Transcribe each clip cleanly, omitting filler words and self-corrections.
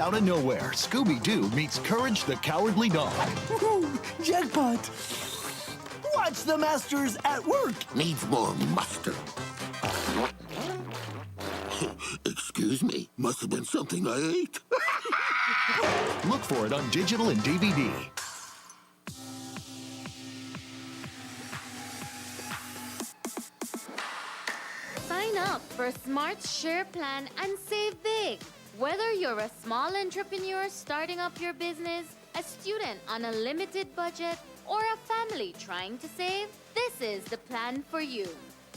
out of nowhere, Scooby-Doo meets Courage the Cowardly Dog. Woohoo! Jackpot! Watch the masters at work! Needs more mustard. Excuse me, must have been something I ate. Look for it on digital and DVD. Sign up for Smart Share Plan and save big. Whether you're a small entrepreneur starting up your business, a student on a limited budget, or a family trying to save, this is the plan for you.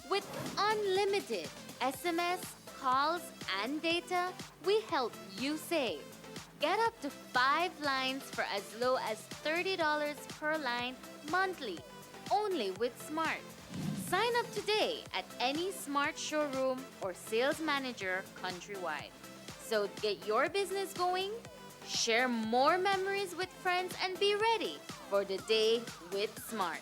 With unlimited SMS, calls, and data, we help you save. Get up to 5 lines for as low as $30 per line monthly, only with Smart. Sign up today at any Smart showroom or sales manager countrywide. So get your business going, share more memories with friends, and be ready for the day with Smart.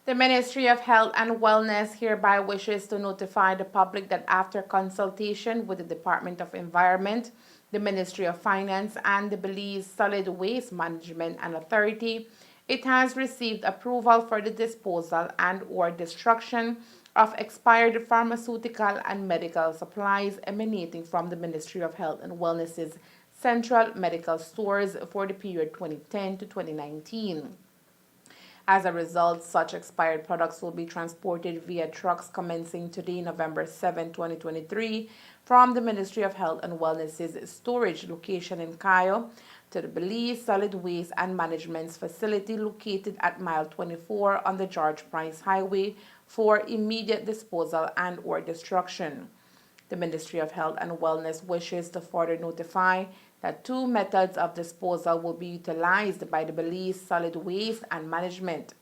The Ministry of Health and Wellness hereby wishes to notify the public that after consultation with the Department of Environment, the Ministry of Finance, and the Belize Solid Waste Management and Authority, it has received approval for the disposal and/or destruction of expired pharmaceutical and medical supplies emanating from the Ministry of Health and Wellness's Central Medical Stores for the period 2010 to 2019. As a result, such expired products will be transported via trucks commencing today, November 7, 2023, from the Ministry of Health and Wellness's storage location in Cayo to the Belize Solid Waste and Management's facility located at mile 24 on the George Price Highway for immediate disposal and/or destruction. The Ministry of Health and Wellness wishes to further notify that 2 methods of disposal will be utilized by the Belize Solid Waste and Management.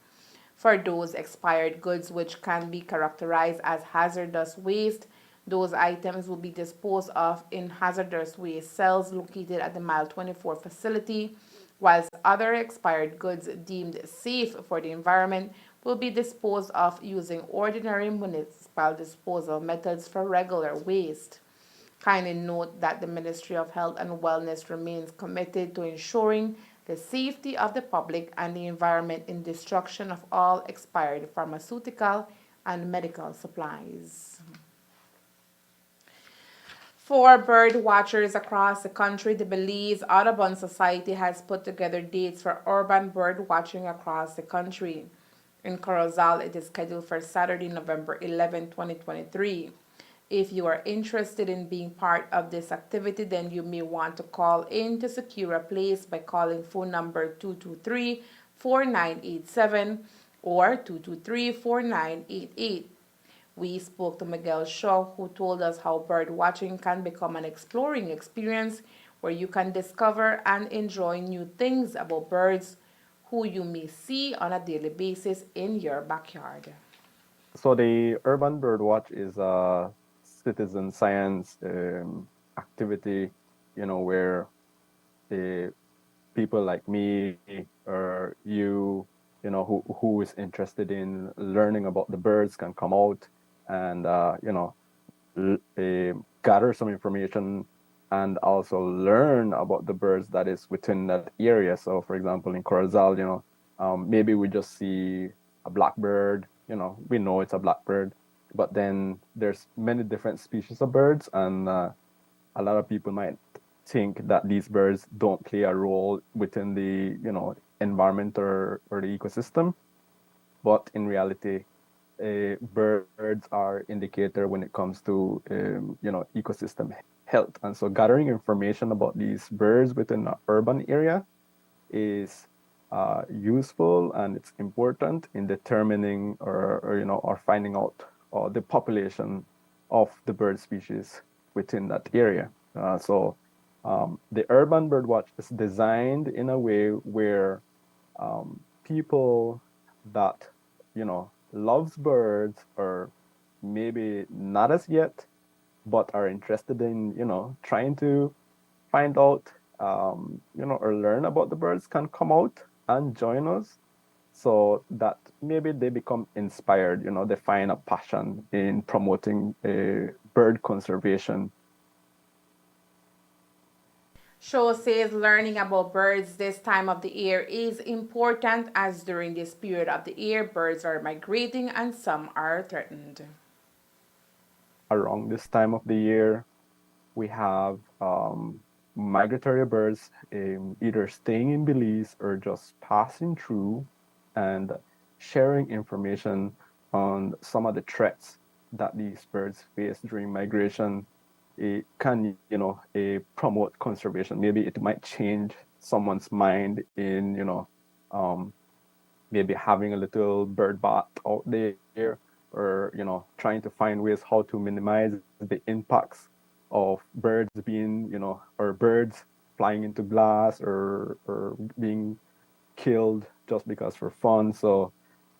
For those expired goods which can be characterized as hazardous waste, those items will be disposed of in hazardous waste cells located at the Mile 24 facility, whilst other expired goods deemed safe for the environment will be disposed of using ordinary municipal disposal methods for regular waste. Kindly note that the Ministry of Health and Wellness remains committed to ensuring the safety of the public and the environment in destruction of all expired pharmaceutical and medical supplies. For bird watchers across the country, the Belize Audubon Society has put together dates for urban bird watching across the country. In Corozal, it is scheduled for Saturday, November 11, 2023. If you are interested in being part of this activity, then you may want to call in to secure a place by calling phone number 223-4987 or 223-4988. We spoke to Miguel Shaw, who told us how bird watching can become an exploring experience where you can discover and enjoy new things about birds who you may see on a daily basis in your backyard. So the Urban Birdwatch is a citizen science activity, where the people like me or you, who is interested in learning about the birds can come out and, gather some information and also learn about the birds that is within that area. So, for example, in Corozal, maybe we just see a blackbird. We know it's a blackbird, but then there's many different species of birds, and a lot of people might think that these birds don't play a role within the environment or the ecosystem, but in reality, birds are indicator when it comes to ecosystem health. And so gathering information about these birds within an urban area is useful, and it's important in determining or finding out the population of the bird species within that area. So the Urban Birdwatch is designed in a way where people that loves birds, or maybe not as yet, but are interested in trying to find out or learn about the birds, can come out and join us so that maybe they become inspired, they find a passion in promoting bird conservation. Show says learning about birds this time of the year is important as during this period of the year birds are migrating and some are threatened. Around this time of the year, we have migratory birds either staying in Belize or just passing through and sharing information on some of the threats that these birds face during migration. It can, promote conservation. Maybe it might change someone's mind in, um, maybe having a little bird bath out there, or trying to find ways how to minimize the impacts of birds being, or birds flying into glass or being killed just because for fun. So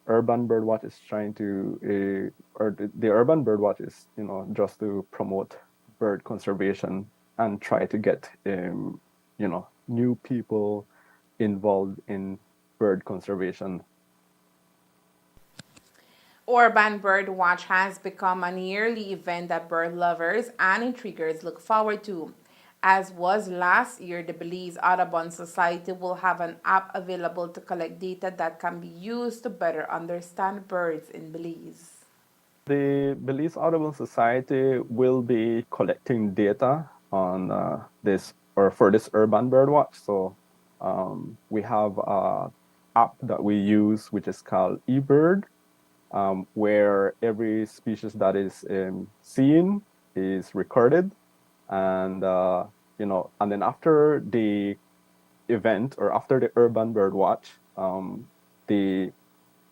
urban birdwatch is trying to or the urban birdwatch is, just to promote bird conservation and try to get new people involved in bird conservation. Urban Bird Watch has become a yearly event that bird lovers and intriguers look forward to. As was last year, the Belize Audubon Society will have an app available to collect data that can be used to better understand birds in Belize. The Belize Audubon Society will be collecting data on this or for this urban bird watch. So we have an app that we use, which is called eBird, where every species that is seen is recorded, and and then after the event or after the urban bird watch, the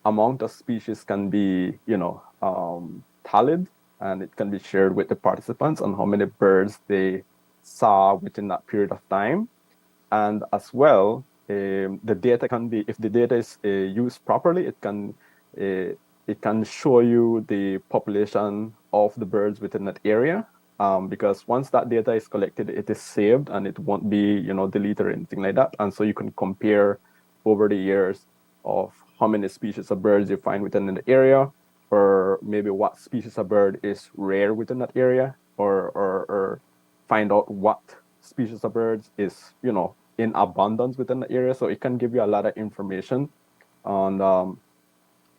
amount of species can be tallied, and it can be shared with the participants on how many birds they saw within that period of time. And as well, the data can be, if the data is used properly, it can show you the population of the birds within that area. Because once that data is collected, it is saved and it won't be deleted or anything like that. And so you can compare over the years of how many species of birds you find within an area, or maybe what species of bird is rare within that area, or find out what species of birds is in abundance within the area. So it can give you a lot of information on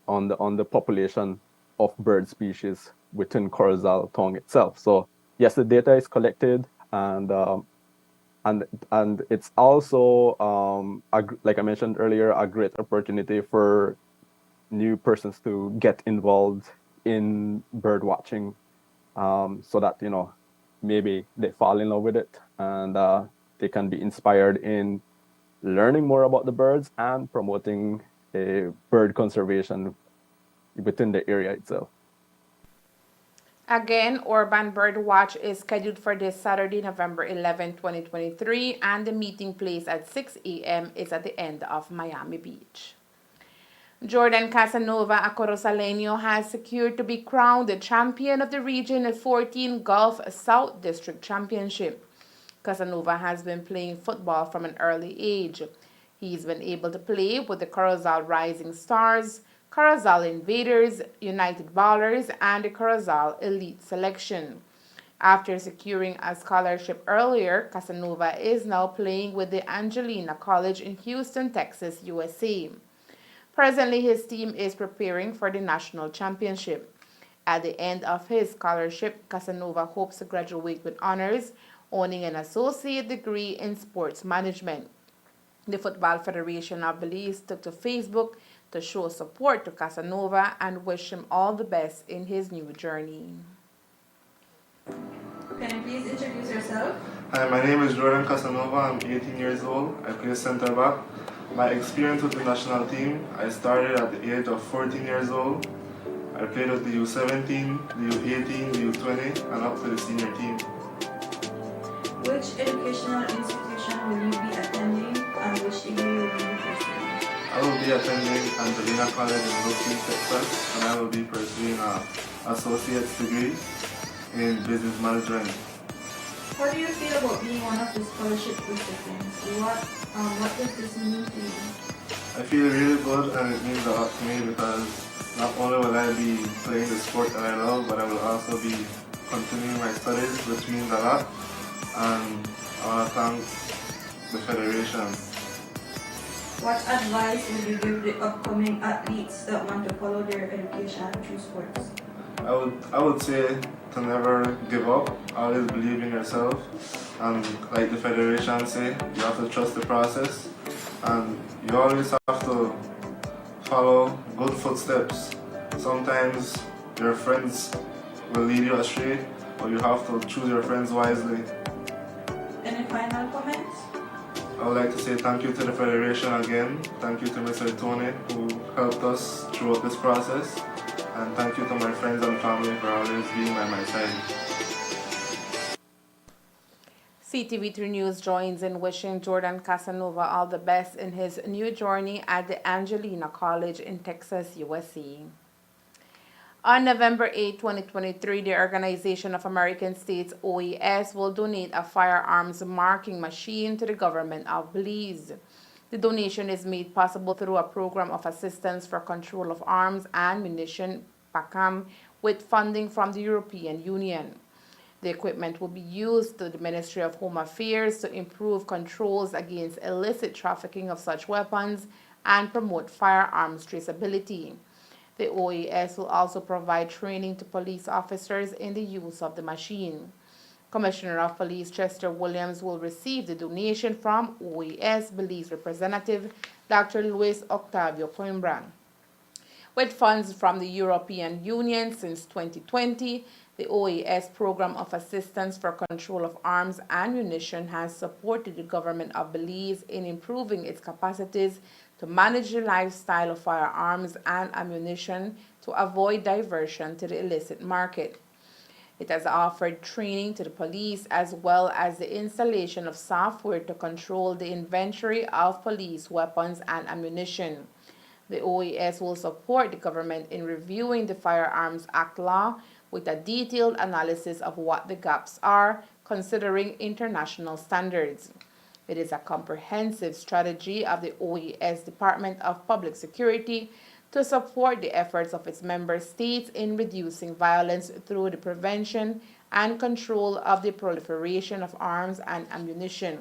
the population of bird species within Corozal Tongue itself. So yes, the data is collected, and it's also like I mentioned earlier, a great opportunity for new persons to get involved in bird watching, so that maybe they fall in love with it, and they can be inspired in learning more about the birds and promoting bird conservation within the area itself. Again, Urban Bird Watch is scheduled for this Saturday, November 11, 2023, and the meeting place at 6 a.m. is at the end of Miami Beach. Jordan Casanova, a Corozaleño, has secured to be crowned the champion of the Region 14 Gulf South District Championship. Casanova has been playing football from an early age. He's been able to play with the Corozal Rising Stars, Corozal Invaders, United Ballers, and the Corozal Elite Selection. After securing a scholarship earlier, Casanova is now playing with the Angelina College in Houston, Texas, USA. Presently, his team is preparing for the national championship. At the end of his scholarship, Casanova hopes to graduate with honors, owning an associate degree in sports management. The Football Federation of Belize took to Facebook to show support to Casanova and wish him all the best in his new journey. Can you please introduce yourself? Hi, my name is Jordan Casanova. I'm 18 years old. I play center back. My experience with the national team, I started at the age of 14 years old. I played with the U17, the U18, the U20, and up to the senior team. Which educational institution will you be attending and which degree will you pursue? I will be attending Angelina College in Houston, Texas, and I will be pursuing an associate's degree in business management. How do you feel about being one of the scholarship recipients? What does this mean to you? I feel really good and it means a lot to me because not only will I be playing the sport that I love, but I will also be continuing my studies, which means a lot. And I want to thank the Federation. What advice would you give the upcoming athletes that want to follow their education through sports? I would say to never give up, always believe in yourself, and like the Federation say, you have to trust the process, and you always have to follow good footsteps. Sometimes your friends will lead you astray, but you have to choose your friends wisely. Any final comments? I would like to say thank you to the Federation again. Thank you to Mr. Tony who helped us throughout this process. And thank you to my friends and family for always being by my side. CTV3 News joins in wishing Jordan Casanova all the best in his new journey at the Angelina College in Texas, USA. On November 8, 2023, the Organization of American States, OAS, will donate a firearms marking machine to the government of Belize. The donation is made possible through a program of assistance for control of arms and munition, PACAM, with funding from the European Union. The equipment will be used to the Ministry of Home Affairs to improve controls against illicit trafficking of such weapons and promote firearms traceability. The OAS will also provide training to police officers in the use of the machine. Commissioner of Police Chester Williams will receive the donation from OAS Belize representative Dr. Luis Octavio Coimbra. With funds from the European Union since 2020, the OAS Program of Assistance for Control of Arms and Munition has supported the government of Belize in improving its capacities to manage the lifestyle of firearms and ammunition to avoid diversion to the illicit market. It has offered training to the police as well as the installation of software to control the inventory of police weapons and ammunition. The OAS will support the government in reviewing the Firearms Act law with a detailed analysis of what the gaps are, considering international standards. It is a comprehensive strategy of the OAS Department of Public Security to support the efforts of its member states in reducing violence through the prevention and control of the proliferation of arms and ammunition.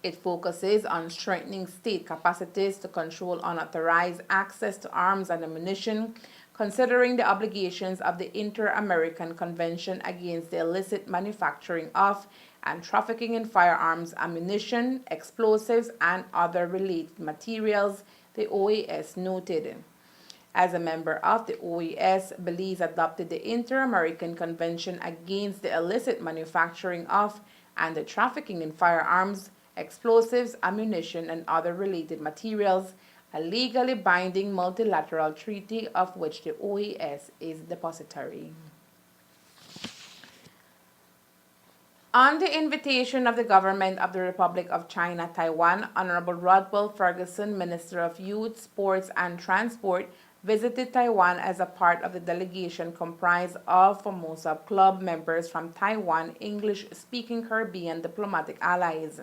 It focuses on strengthening state capacities to control unauthorized access to arms and ammunition, considering the obligations of the Inter-American Convention against the illicit manufacturing of and trafficking in firearms, ammunition, explosives, and other related materials, the OAS noted. As a member of the OAS, Belize adopted the Inter-American Convention against the illicit manufacturing of and the trafficking in firearms, explosives, ammunition, and other related materials, a legally binding multilateral treaty of which the OAS is depositary. On the invitation of the government of the Republic of China, Taiwan, Honorable Rodwell Ferguson, Minister of Youth, Sports, and Transport, visited Taiwan as a part of the delegation comprised of Formosa Club members from Taiwan English-speaking Caribbean diplomatic allies.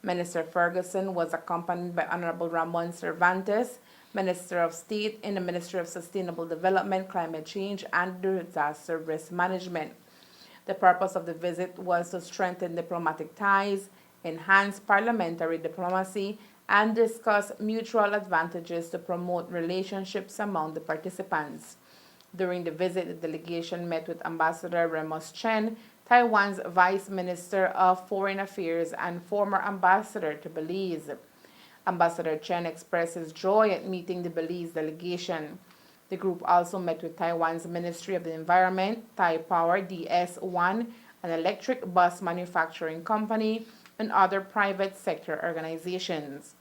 Minister Ferguson was accompanied by Honorable Ramon Cervantes, Minister of State in the Ministry of Sustainable Development, Climate Change, and Disaster Risk Management. The purpose of the visit was to strengthen diplomatic ties, enhance parliamentary diplomacy, and discuss mutual advantages to promote relationships among the participants. During the visit, the delegation met with Ambassador Remus Chen, Taiwan's Vice Minister of Foreign Affairs and former ambassador to Belize. Ambassador Chen expressed his joy at meeting the Belize delegation. The group also met with Taiwan's Ministry of the Environment, Taipower DS1, an electric bus manufacturing company, and other private sector organizations.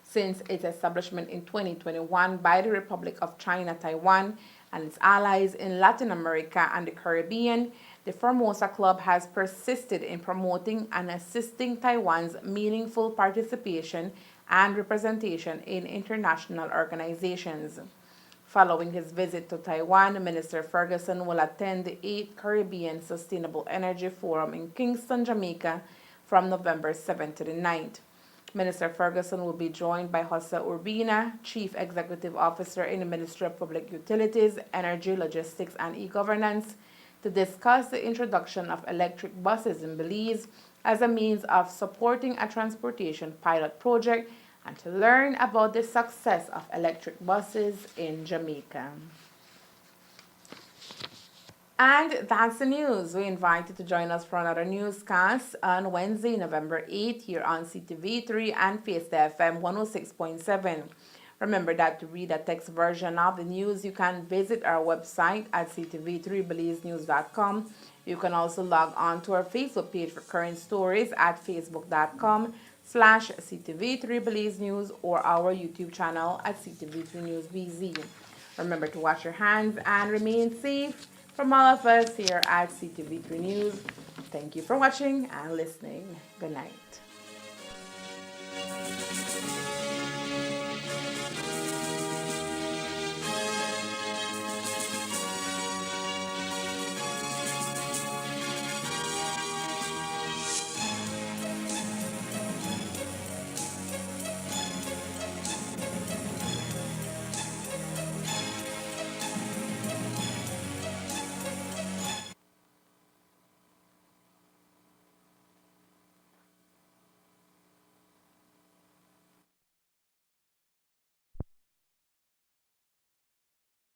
Since its establishment in 2021 by the Republic of China, Taiwan, and its allies in Latin America and the Caribbean, the Formosa Club has persisted in promoting and assisting Taiwan's meaningful participation and representation in international organizations. Following his visit to Taiwan, Minister Ferguson will attend the 8th Caribbean Sustainable Energy Forum in Kingston, Jamaica from November 7th to the 9th. Minister Ferguson will be joined by Jose Urbina, Chief Executive Officer in the Ministry of Public Utilities, Energy, Logistics, and E-Governance, to discuss the introduction of electric buses in Belize as a means of supporting a transportation pilot project and to learn about the success of electric buses in Jamaica. And that's the news. We invite you to join us for another newscast on Wednesday, November 8th, here on CTV3 and Fiesta FM 106.7. Remember that to read a text version of the news, you can visit our website at ctv3belizenews.com. You can also log on to our Facebook page for current stories at facebook.com/CTV3BelizeNews or our YouTube channel at CTV3 News BZ. Remember to wash your hands and remain safe. From all of us here at CTV3 News, thank you for watching and listening. Good night.